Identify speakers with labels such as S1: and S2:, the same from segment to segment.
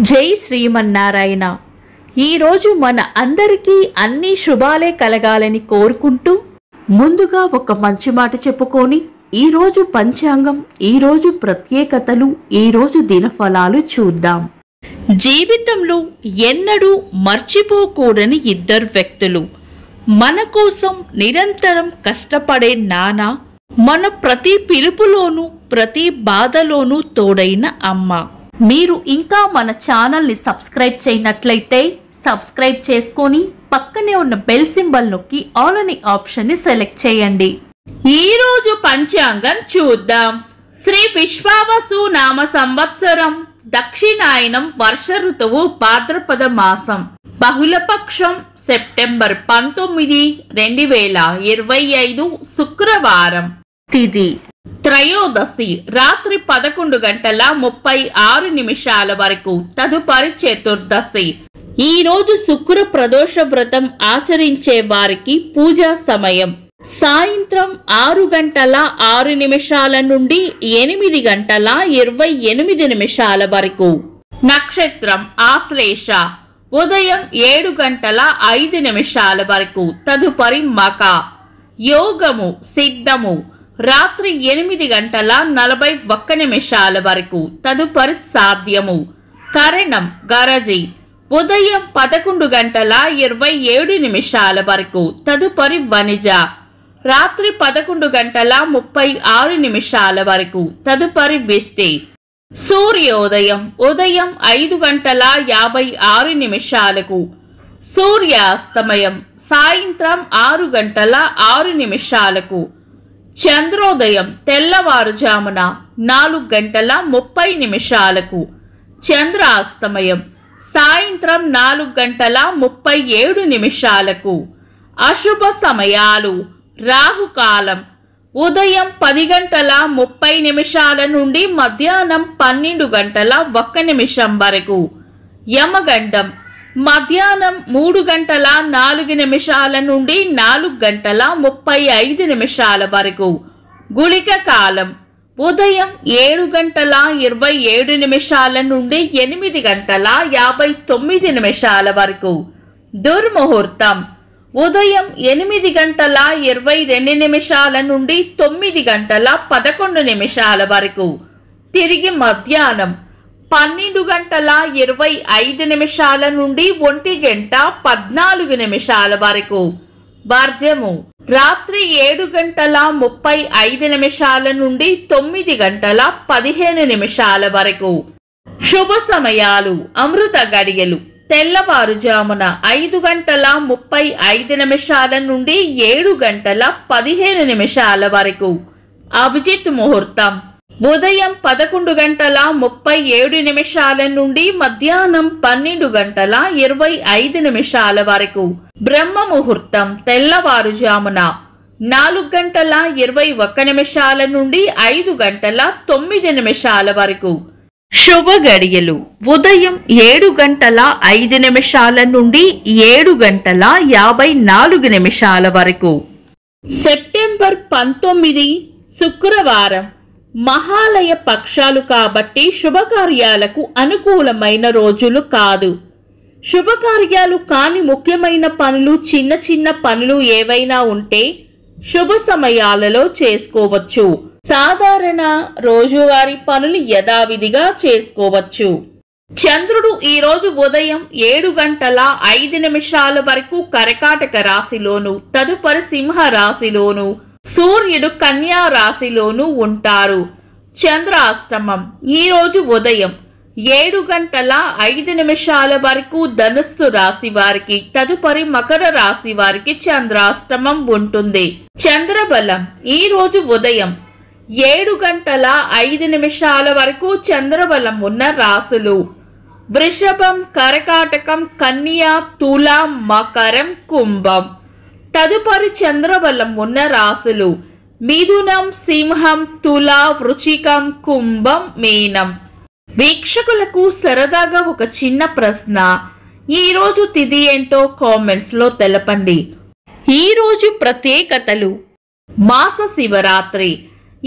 S1: జై శ్రీమన్నారాయణ. ఈరోజు మన అందరికీ అన్ని శుభాలే కలగాలని కోరుకుంటూ ముందుగా ఒక మంచి మాట చెప్పుకొని ఈరోజు పంచాంగం, ఈరోజు ప్రత్యేకతలు, ఈరోజు దినఫలాలు చూద్దాం. జీవితంలో ఎన్నడూ మర్చిపోకూడని ఇద్దరు వ్యక్తులు, మన కోసం నిరంతరం కష్టపడే నాన్న, మన ప్రతి పిలుపులోనూ ప్రతి బాధలోనూ తోడైన అమ్మ. మీరు ఇంకా మన ఛానల్ని సబ్స్క్రైబ్ చేయనట్లయితే సబ్స్క్రైబ్ చేసుకొని పక్కనే ఉన్న బెల్ సింబల్ నొక్కి ఆల్ అనే ఆప్షన్ని సెలెక్ట్ చేయండి. ఈరోజు పంచాంగం చూద్దాం. శ్రీ విశ్వావసు నామ సంవత్సరం, దక్షిణాయనం, వర్ష ఋతువు, భాద్రపద మాసం, బహుళపక్షం, సెప్టెంబర్ 19, 2025, శుక్రవారం. తిథి త్రయోదశి, రాత్రి 11:36 వరకు. తదుపరి చతుర్దశి. ఈ రోజు శుక్ర ప్రదోష వ్రతం ఆచరించే వారికి పూజా సమయం సాయంత్రం 6:06 నుండి 8:28 వరకు. నక్షత్రం ఆశ్లేష, ఉదయం 7:05 వరకు. తదుపరి మక. యోగము సిద్ధము, రాత్రి 8:41 వరకు. తదుపరి సాధ్యము. కరణం గరజి, ఉదయం 11:27 వరకు. తదుపరి వనిజ, రాత్రి 11:36 వరకు. తదుపరి విష్టి. సూర్యోదయం ఉదయం 5:56. సూర్యాస్తమయం సాయంత్రం 6:06. చంద్రోదయం తెల్లవారుజామున 4:30. చంద్రాస్తమయం సాయంత్రం 4:37. అశుభ సమయాలు. రాహుకాలం ఉదయం 10:30 నుండి మధ్యాహ్నం 12:01 వరకు. యమగండం మధ్యాహ్నం 3:04 నుండి 4:35 వరకు. గుళిక కాలం ఉదయం 7:27 నుండి 8:59 వరకు. దుర్ముహూర్తం ఉదయం 8:22 నుండి 9:11 వరకు. తిరిగి మధ్యాహ్నం 12:25 నుండి 1:14 వరకు. వర్జము రాత్రి 7:35 నుండి 9:15 వరకు. శుభ సమయాలు. అమృత గడియలు తెల్లవారుజామున 5:35 నుండి 7:15 వరకు. అభిజిత్ ముహూర్తం ఉదయం 11:37 నుండి మధ్యాహ్నం 12:25 వరకు. బ్రహ్మ ముహూర్తం తెల్లవారుజామున 4:21 నుండి 5:09 వరకు. శుభ గడియలు ఉదయం 7:05 నుండి 7:54 వరకు. సెప్టెంబర్ 19, శుక్రవారం. మహాలయ పక్షాలు కాబట్టి శుభకార్యాలకు అనుకూలమైన రోజులు కాదు. శుభకార్యాలు కాని ముఖ్యమైన పనులు, చిన్న చిన్న పనులు ఏవైనా ఉంటే శుభ సమయాలలో చేసుకోవచ్చు. సాధారణ రోజువారీ పనులు యథావిధిగా చేసుకోవచ్చు. చంద్రుడు ఈరోజు ఉదయం 7:05 వరకు కర్కాటక రాశిలోను, తదుపరి సింహ రాశిలోను, సూర్యుడు కన్యా రాశిలోను ఉంటారు. చంద్రాష్టమం ఈరోజు ఉదయం 7:05 వరకు ధనుస్సు రాశి వారికి, తదుపరి మకర రాశి వారికి చంద్రాష్టమం ఉంటుంది. చంద్రబలం ఈరోజు ఉదయం 7:05 వరకు చంద్రబలం ఉన్న రాశులు వృషభం, కర్కాటకం, కన్యా, తుల, మకరం, కుంభం. తదుపరి చంద్రబలం ఉన్న రాశులు మిథునం, సింహం, తుల, వృశ్చికం, కుంభం, మీనం. వీక్షకులకు సరదాగా ఒక చిన్న ప్రశ్న. ఈరోజు తిథి ఏంటో కామెంట్స్ లో తెలపండి. ఈరోజు ప్రత్యేకతలు. మాస శివరాత్రి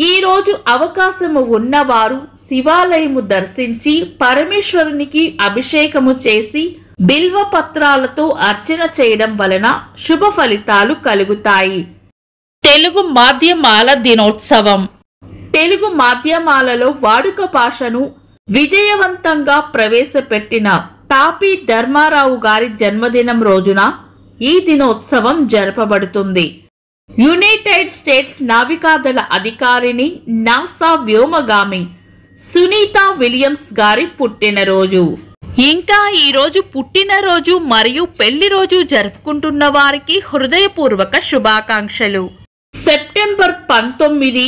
S1: ఈ రోజు అవకాశము ఉన్నవారు శివాలయము దర్శించి పరమేశ్వరునికి అభిషేకము చేసి బిల్వ పత్రాలతో అర్చన చేయడం వలన శుభ ఫలితాలు కలుగుతాయి. తెలుగు మాధ్యమాల దినోత్సవం. తెలుగు మాధ్యమాలలో వాడుక భాషను విజయవంతంగా ప్రవేశపెట్టిన తాపీ ధర్మారావు గారి జన్మదినం రోజున ఈ దినోత్సవం జరపబడుతుంది. యునైటెడ్ స్టేట్స్ నావికాదళ అధికారిని నాసా వ్యోమగామి సునీతా విలియమ్స్ గారి పుట్టినరోజు. ఇంకా ఈరోజు పుట్టినరోజు మరియు పెళ్లి రోజు జరుపుకుంటున్న వారికి హృదయపూర్వక శుభాకాంక్షలు. సెప్టెంబర్ 19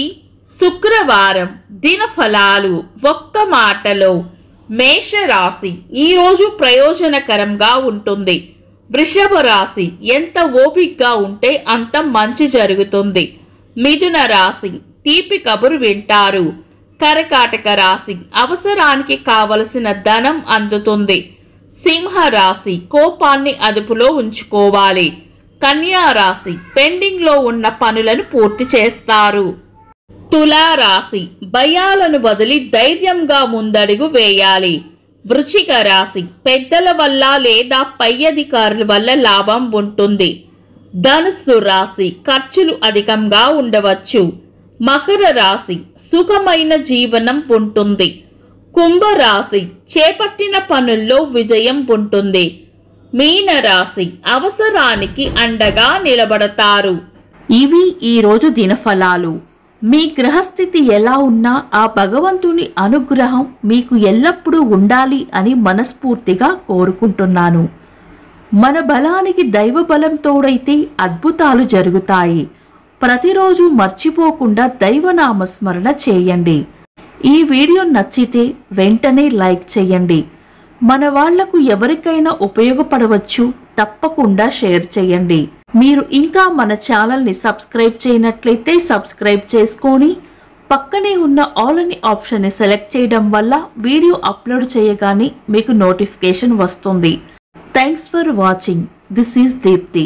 S1: శుక్రవారం. దినఫలాలు. ఒక్క మాటలో మేషరాశి ఈరోజు ప్రయోజనకరంగా ఉంటుంది. వృషభ రాశి ఎంత ఓపికగా ఉంటే అంత మంచి జరుగుతుంది. మిథున రాశి తీపి కబురు వింటారు. కర్కాటక రాశి అవసరానికి కావలసిన ధనం అందుతుంది. సింహ రాశి కోపాన్ని అదుపులో ఉంచుకోవాలి. కన్యా రాశి పెండింగ్ లో ఉన్న పనులను పూర్తి చేస్తారు. తులా రాశి భయాలను వదిలి ధైర్యంగా ముందడుగు వేయాలి. వృశ్చిక రాశి పెద్దల వల్ల లేదా పై అధికారుల వల్ల లాభం ఉంటుంది. ధనుస్సు రాశి ఖర్చులు అధికంగా ఉండవచ్చు. మకర రాశి సుఖమైన జీవనం ఉంటుంది. కుంభరాశి చేపట్టిన పనుల్లో విజయం ఉంటుంది. మీన రాశి అవసరానికి అండగా నిలబడతారు. ఇవి ఈరోజు దినఫలాలు. మీ గ్రహస్థితి ఎలా ఉన్నా ఆ భగవంతుని అనుగ్రహం మీకు ఎల్లప్పుడూ ఉండాలి అని మనస్ఫూర్తిగా కోరుకుంటున్నాను. మన బలానికి దైవ బలం తోడైతే అద్భుతాలు జరుగుతాయి. ప్రతిరోజు మర్చిపోకుండా దైవనామస్మరణ చేయండి. ఈ వీడియో నచ్చితే వెంటనే లైక్ చేయండి. మన వాళ్లకు ఎవరికైనా ఉపయోగపడవచ్చు. తప్పకుండా షేర్ చేయండి. మీరు ఇంకా మన ఛానల్ని సబ్స్క్రైబ్ చేయనట్లయితే సబ్స్క్రైబ్ చేసుకొని పక్కనే ఉన్న ఆల్ అని ఆప్షన్ని సెలెక్ట్ చేయడం వల్ల వీడియో అప్లోడ్ చేయగానే మీకు నోటిఫికేషన్ వస్తుంది. Thanks for watching. This is Deepti.